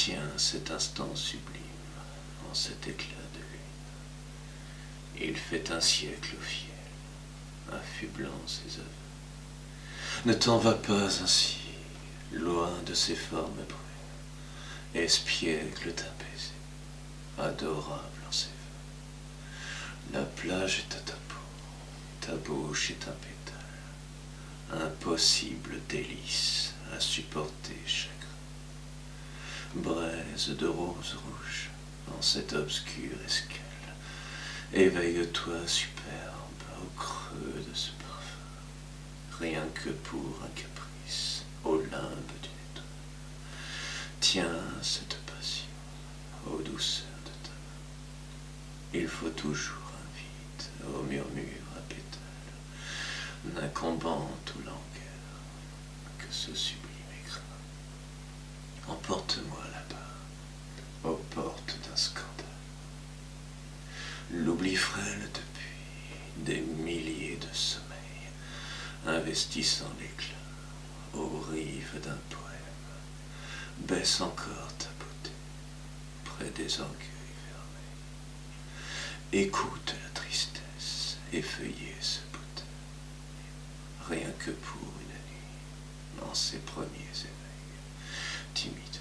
Tiens cet instant sublime, en cet éclat de lune. Il fait un siècle au fiel, affublant ses aveux. Ne t'en va pas ainsi, loin de ces formes brunes. Espiègle d'un baiser, adorable en ses vœux. La plage est à ta bouche est un pétale, impossible délice à supporter chagrin. Braise de rose rouge, en cette obscure escale, éveille-toi superbe au creux de ce parfum, rien que pour un caprice, au limbe d'une étoile. Tiens cette passion, aux douceurs de ta main. Il faut toujours un vide, au murmure à pétales, n'incombant aux langueurs que ce sublime écrin. Emporte-moi là-bas, aux portes d'un scandale. L'oubli frêle depuis des milliers de sommeils, investissant l'éclat aux rives d'un poème, baisse encore ta beauté près des orgueils vermeils. Écoute la tristesse effeuiller ce boutin, rien que pour une nuit, dans ses premiers éveils. Timide,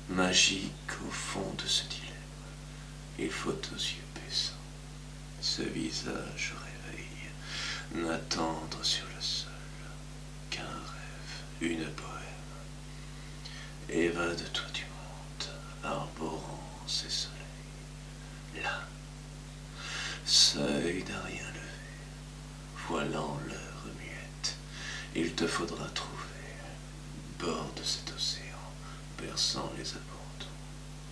magique au fond de ce dilemme, il faut aux yeux baissants ce visage réveille, n'attendre sur le sol qu'un rêve, une bohème. Évade-toi du monde, arborant ces soleils. Là, seuil d'un rien levé, voilant l'heure muette, il te faudra trouver bord de cet océan, berçant les abandons,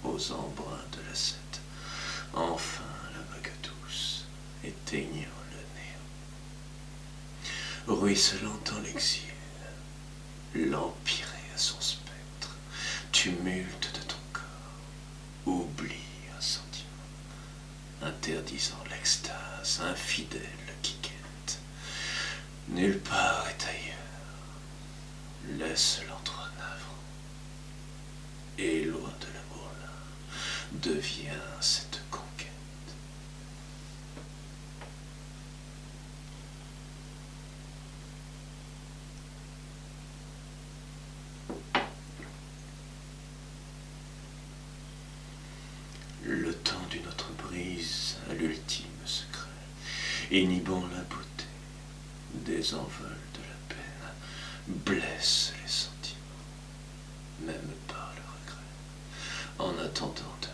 aux embruns de la sète, enfin la vague douce, éteignant le néant. Ruisselant dans l'exil, l'empiré à son spectre, tumulte de ton corps, oublie un sentiment, interdisant l'extase infidèle qui guette. Nulle part est ailleurs, laisse l'entre navrant, et loin de l'amour là, devient cette conquête. Le temps d'une autre brise à l'ultime secret, inhibant la beauté des envols de la peine, blesse les sentiments, même par le regret, en attendant demain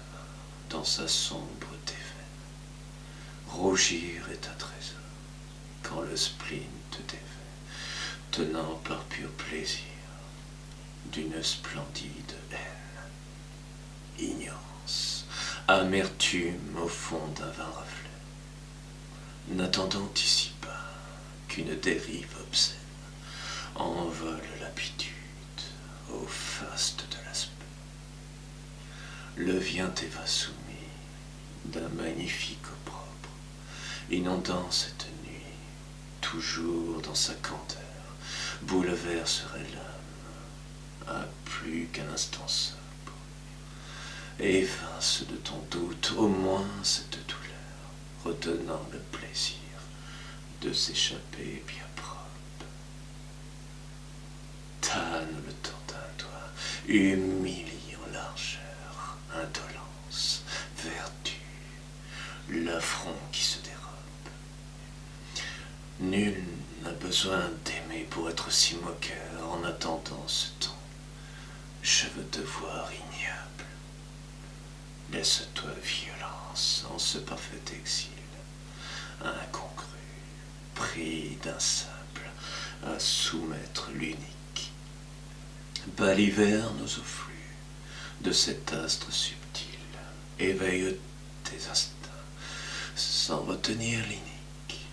dans sa sombre déveine. Rougir est un trésor quand le spleen te dévait, tenant par pur plaisir d'une splendide haine. Ignorance, amertume au fond d'un vain reflet, n'attendant ici-bas qu'une dérive obscène, envole l'habitude au faste de l'aspect. Le vient et va soumis d'un magnifique opprobre, inondant cette nuit, toujours dans sa candeur, bouleverserait l'âme à plus qu'un instant sobre. Évince de ton doute au moins cette douleur, retenant le plaisir de s'échapper bien propre. Tanne le temps d'un doigt, humilie en largeur, indolence, vertu, l'affront qui se dérobe. Nul n'a besoin d'aimer pour être si moqueur en attendant ce temps. Je veux te voir ignoble. Laisse-toi violence en ce parfait exil, incongru, pris d'un simple à soumettre l'unique. Baliverne aux eaux flux de cet astre subtil, éveille tes instincts sans retenir l'inique.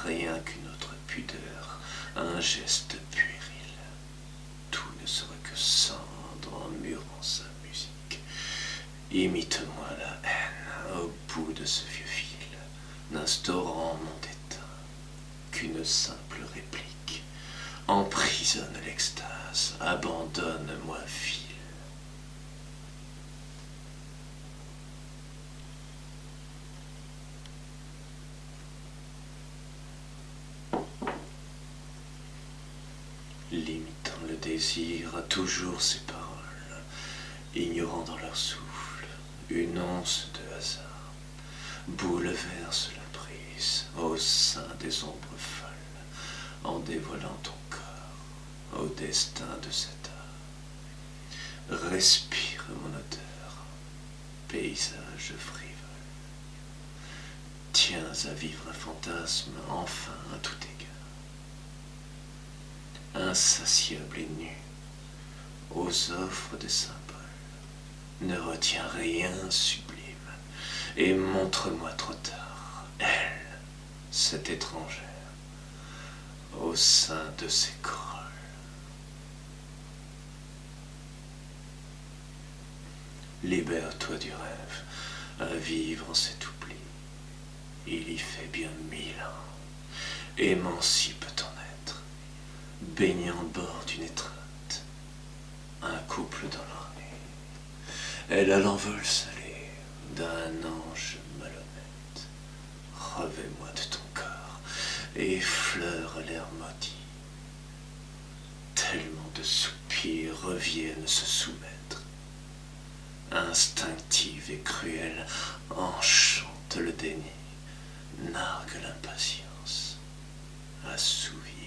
Rien qu'une autre pudeur, un geste puéril, tout ne serait que cendre en murant sa musique. Imite-moi la haine au bout de ce vieux fil, n'instaurant mon dédain qu'une simple réplique. Emprisonne l'extase, abandonne-moi vil. plaisir a toujours ses paroles, ignorant dans leur souffle une once de hasard, bouleverse la brise au sein des ombres folles, en dévoilant ton corps au destin de cet art. Respire mon odeur, paysage frivole. Tiens à vivre un fantasme enfin à tout égard. Insatiable et nu, aux offres des symboles, ne retiens rien sublime, et montre-moi trop tard, elle, cette étrangère, au sein de ses corolles. Libère-toi du rêve, à vivre en cet oubli. Il y fait bien 1000 ans. Émancipe ton être, baignant au bord d'une étreinte. Un couple dans leur nuit. Elle a l'envol salé d'un ange malhonnête. Revêt-moi de ton corps et effleure l'air maudit. Tellement de soupirs reviennent se soumettre. Instinctive et cruelle, enchante le déni, nargue l'impatience, assouvie